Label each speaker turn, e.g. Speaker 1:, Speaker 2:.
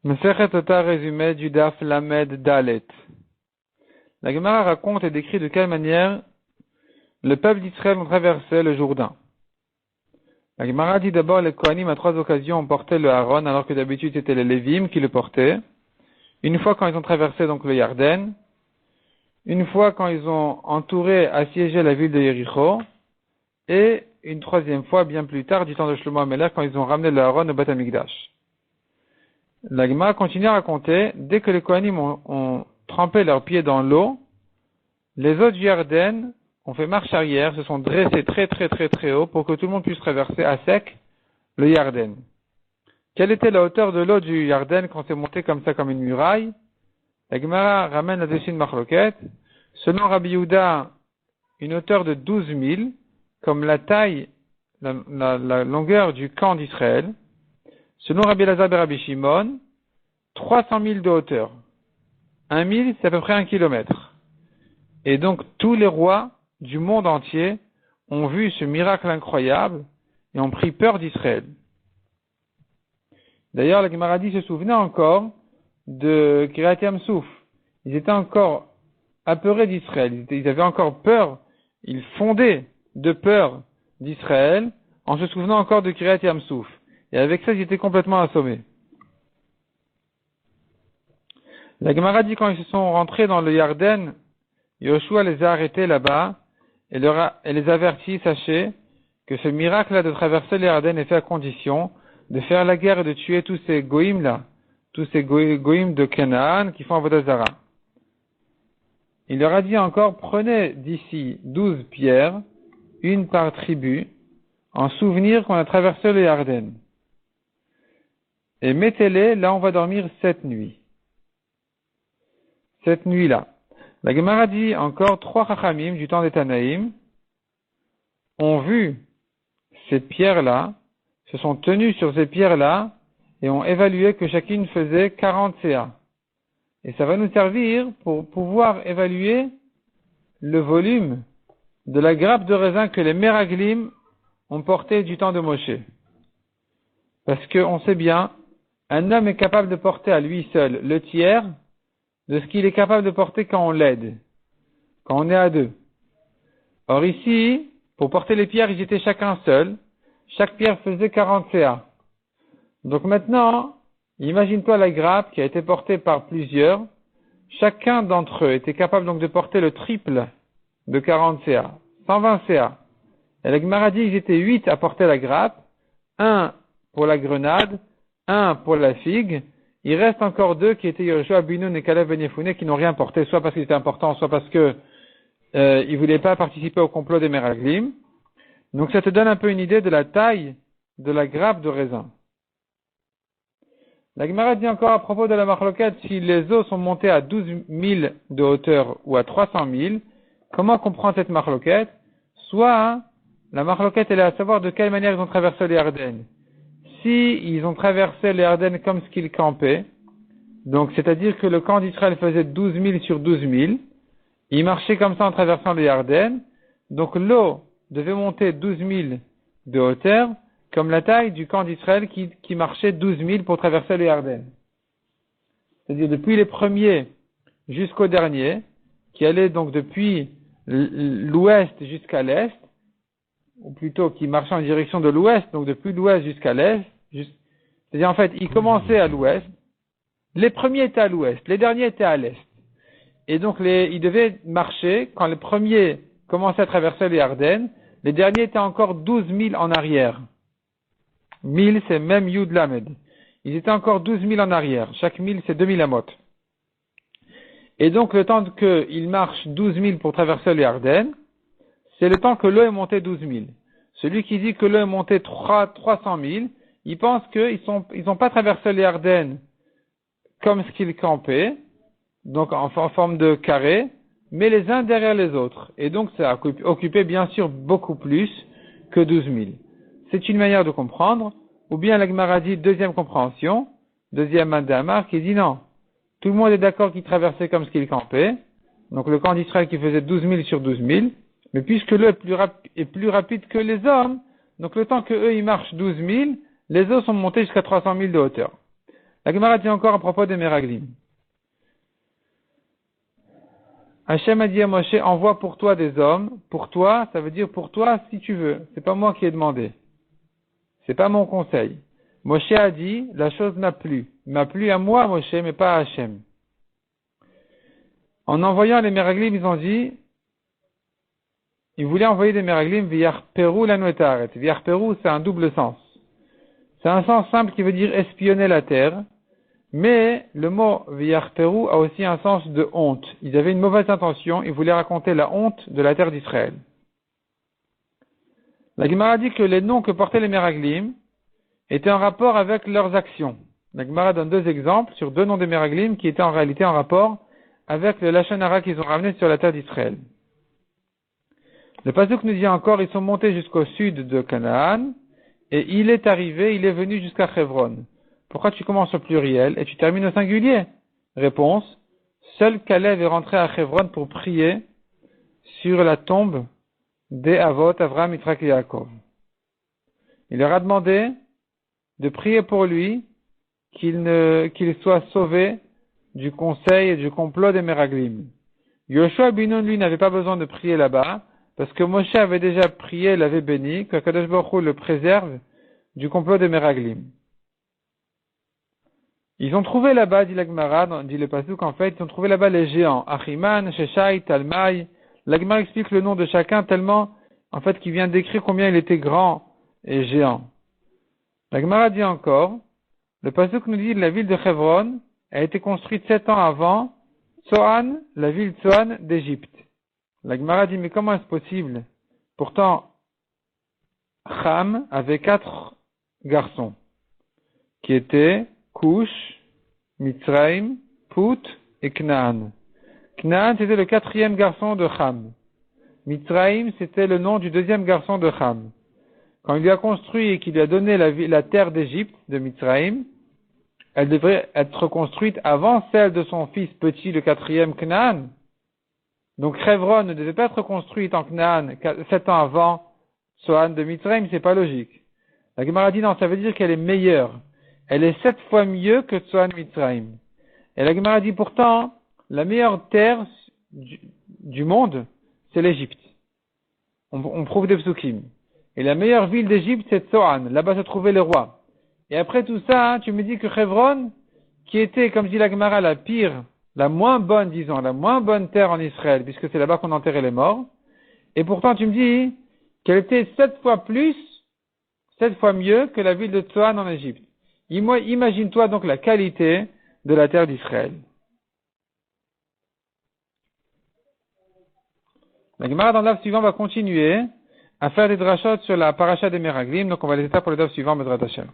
Speaker 1: Masechet Tata résumé du Daf Lamed Dalet. La Gemara raconte et décrit de quelle manière le peuple d'Israël ont traversé le Jourdain. La Gemara dit d'abord les Kohanim à 3 occasions ont porté le Aaron alors que d'habitude c'était les Lévim qui le portaient. Une fois quand ils ont traversé donc le Yarden, une fois quand ils ont entouré, assiégé la ville de Yericho, et une troisième fois bien plus tard du temps de Shlomo HaMelech quand ils ont ramené le Aaron au Beth Amikdash. La Gemara continue à raconter, dès que les Kohanim ont trempé leurs pieds dans l'eau, les eaux du Yarden ont fait marche arrière, se sont dressés très haut pour que tout le monde puisse traverser à sec le Yarden. Quelle était la hauteur de l'eau du Yarden quand c'est monté comme ça comme une muraille? La Gemara ramène là-dessus une marloquette. Selon Rabbi Yehuda, une hauteur de 12 000, comme la taille, la longueur du camp d'Israël. Selon Rabbi Elazar et Rabbi Shimon, 300 000 de hauteur. 1 000, c'est à peu près 1 kilomètre. Et donc, tous les rois du monde entier ont vu ce miracle incroyable et ont pris peur d'Israël. D'ailleurs, la Gemara dit se souvenait encore de Kiryat Yam-Souf. Ils étaient encore apeurés d'Israël. Ils avaient encore peur. Ils fondaient de peur d'Israël en se souvenant encore de Kiryat Yam-Souf. Et avec ça, ils étaient complètement assommés. La Gemara dit quand ils se sont rentrés dans le Yarden, Yoshua les a arrêtés là-bas et les avertit, sachez que ce miracle-là de traverser le Yarden est fait à condition de faire la guerre et de tuer tous ces goïms-là, tous ces goïms de Canaan qui font Avodah Zara. Il leur a dit encore, prenez d'ici 12 pierres, une par tribu, en souvenir qu'on a traversé le Yarden. Et mettez-les, là on va dormir 7 nuits. Cette nuit-là. La Gemara dit encore, 3 Chachamim du temps des Tanaïm ont vu ces pierres-là, se sont tenus sur ces pierres-là et ont évalué que chacune faisait 40 CA. Et ça va nous servir pour pouvoir évaluer le volume de la grappe de raisin que les Meraglim ont porté du temps de Moshe. Parce qu'on sait bien, un homme est capable de porter à lui seul le tiers de ce qu'il est capable de porter quand on l'aide, quand on est à deux. Or ici, pour porter les pierres, ils étaient chacun seul. Chaque pierre faisait 40 CA. Donc maintenant, imagine-toi la grappe qui a été portée par plusieurs. Chacun d'entre eux était capable donc de porter le triple de 40 CA, 120 CA. Et la Gemara dit ils étaient 8 à porter la grappe, 1 pour la grenade, 1 pour la figue. Il reste encore 2 qui étaient Yoshua Binoun et Caleb Ben Yefoune qui n'ont rien porté, soit parce qu'ils étaient importants, soit parce que ils voulaient pas participer au complot des Meraglim. Donc ça te donne un peu une idée de la taille de la grappe de raisin. La Gemara dit encore à propos de la marloquette, si les eaux sont montées à 12 000 de hauteur ou à 300 000, comment comprendre cette marloquette? Soit la marloquette elle est à savoir de quelle manière ils ont traversé les Yarden. Si ils ont traversé les Yarden comme ce qu'ils campaient, donc c'est-à-dire que le camp d'Israël faisait 12 000 sur 12 000, ils marchaient comme ça en traversant les Yarden, donc l'eau devait monter 12 000 de hauteur, comme la taille du camp d'Israël qui marchait 12 000 pour traverser les Yarden. C'est-à-dire depuis les premiers jusqu'au dernier, qui allait donc depuis l'ouest jusqu'à l'est, ou plutôt qui marchait en direction de l'ouest, donc depuis l'ouest jusqu'à l'est, c'est-à-dire en fait, ils commençaient à l'ouest, les premiers étaient à l'ouest, les derniers étaient à l'est. Et donc ils devaient marcher, quand les premiers commençaient à traverser les Yarden, les derniers étaient encore 12 000 en arrière. 1000, c'est même Yud Lamed. Ils étaient encore 12 000 en arrière. Chaque 1000, c'est 2000 amot. Et donc, le temps qu'ils marchent 12 000 pour traverser les Yarden, c'est le temps que l'eau est montée 12 000. Celui qui dit que l'eau est montée 300 000, il pense qu'ils n'ont pas traversé les Yarden comme ce qu'ils campaient, donc en forme de carré, mais les uns derrière les autres. Et donc, ça a occupé bien sûr beaucoup plus que 12 000. C'est une manière de comprendre, ou bien la Gemara dit deuxième compréhension, deuxième Mandamar, qui dit non. Tout le monde est d'accord qu'ils traversaient comme ce qu'ils campaient, donc le camp d'Israël qui faisait 12 000 sur 12 000, mais puisque l'eau est plus rapide que les hommes, donc le temps que eux ils marchent 12 000, les eaux sont montées jusqu'à 300 000 de hauteur. La Gemara dit encore à propos des Meraglim. Hachem a dit à Moshe, envoie pour toi des hommes. Pour toi, ça veut dire pour toi si tu veux. C'est pas moi qui ai demandé. C'est pas mon conseil. Moshe a dit, la chose m'a plu. Il m'a plu à moi, Moshe, mais pas à Hachem. En envoyant les Meraglim, ils ont dit, ils voulaient envoyer des Meraglim, V'yarperu l'anouetaret. V'yarperu, c'est un double sens. C'est un sens simple qui veut dire espionner la terre. Mais le mot V'yarperu a aussi un sens de honte. Ils avaient une mauvaise intention, ils voulaient raconter la honte de la terre d'Israël. La Gemara dit que les noms que portaient les Meraglim étaient en rapport avec leurs actions. La Gemara donne deux exemples sur deux noms des Meraglim qui étaient en réalité en rapport avec le Lachon Hara qu'ils ont ramené sur la terre d'Israël. Le pasuk nous dit encore, ils sont montés jusqu'au sud de Canaan, et il est venu jusqu'à Hebron. Pourquoi tu commences au pluriel et tu termines au singulier? Réponse, seul Caleb est rentré à Hebron pour prier sur la tombe des Avot, Avraham, Yitzhak et Yaakov. Il leur a demandé de prier pour lui qu'il soit sauvé du conseil et du complot des Meraglim. Yoshua bin Nun, lui, n'avait pas besoin de prier là-bas, parce que Moshe avait déjà prié, l'avait béni, que Kadosh Baruch Hu le préserve du complot des Meraglim. Ils ont trouvé là-bas, dit la Gemara, dit le pasuk, en fait, ils ont trouvé là-bas les géants, Achiman, Sheshai, Talmai. La Gemara explique le nom de chacun tellement, en fait, qu'il vient décrire combien il était grand et géant. La Gemara dit encore, le pasuk nous dit que la ville de Hebron a été construite 7 ans avant Tsoan, la ville Tsoan d'Égypte. La Gemara dit, mais comment est-ce possible? Pourtant, Ham avait 4 garçons, qui étaient Cush, Mitzrayim, Put et Canaan. Canaan, c'était le 4e garçon de Ham. Mitzrayim, c'était le nom du 2e garçon de Ham. Quand il lui a construit et qu'il lui a donné la terre d'Égypte, de Mitzrayim, elle devrait être construite avant celle de son fils petit, le 4e Canaan. Donc Hebron ne devait pas être construite en Canaan 7 ans avant Tsoan de Mitzrayim, c'est pas logique. La Gemara dit non, ça veut dire qu'elle est meilleure. Elle est 7 fois mieux que Tsoan Mitzrayim. Et la Gemara dit pourtant, la meilleure terre du monde, c'est l'Égypte. On prouve des psukim. Et la meilleure ville d'Égypte, c'est Tsoan. Là-bas se trouvaient les rois. Et après tout ça, tu me dis que Hebron, qui était, comme dit la Gemara, la pire, la moins bonne, disons, la moins bonne terre en Israël, puisque c'est là-bas qu'on enterrait les morts. Et pourtant, tu me dis qu'elle était 7 fois mieux que la ville de Tsoan en Égypte. Imagine-toi donc la qualité de la terre d'Israël. La Gemara dans le daf suivant va continuer à faire des drachot sur la paracha des Meraglim, donc on va les étapes pour le daf suivant, Bezrat Hashem.